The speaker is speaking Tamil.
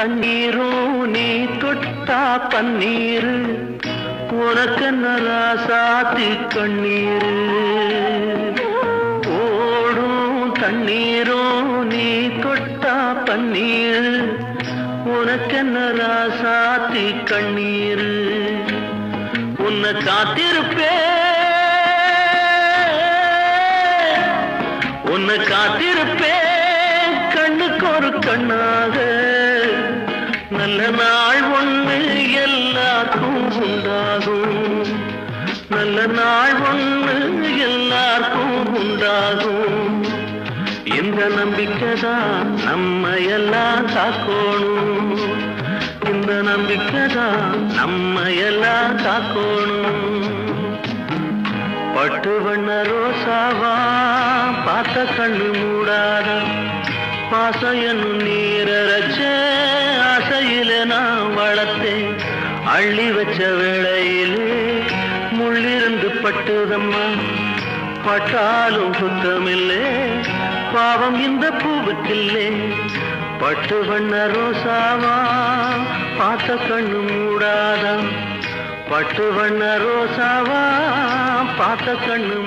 தண்ணீரும் நீ தொட்டா பன்னீரு உனக்கென்ன ராசாத்தி கண்ணீரு ஓடும் தண்ணீரும் நீ தொட்டா பன்னீரு உனக்கென்ன ராசாத்தி கண்ணீரு உன்னை காத்திருப்பே உன்னை காத்திருப்பே கண்ணுக்கு ஒரு கண்ணாக நல்ல நாள் ஒண்ணு எல்லாருக்கும் உண்டாகும் நல்ல நாள் ஒண்ணு எல்லாருக்கும் உண்டாகும் இந்த நம்பிக்கைதான் நம்ம எல்லாம் காக்கணும் இந்த நம்பிக்கைதான் நம்ம எல்லாம் காக்கணும் பட்டு வண்ண ரோசாவா பார்த்த கண்ணு மூடாத பாசம் என்னும் நீரச்ச ஆசையில நான் வளர்த்தேன் அள்ளி வச்ச வேளையிலே முள்ளிருந்து பட்டுதம்மா பட்டாலும் சுத்தமில்லே பாவம் இந்த பூவுக்கில்லே பட்டு வண்ண ரோசாவா பார்த்த கண்ணு மூடாத பட்டு வண்ண ரோசாவா பார்த்த கண்ணு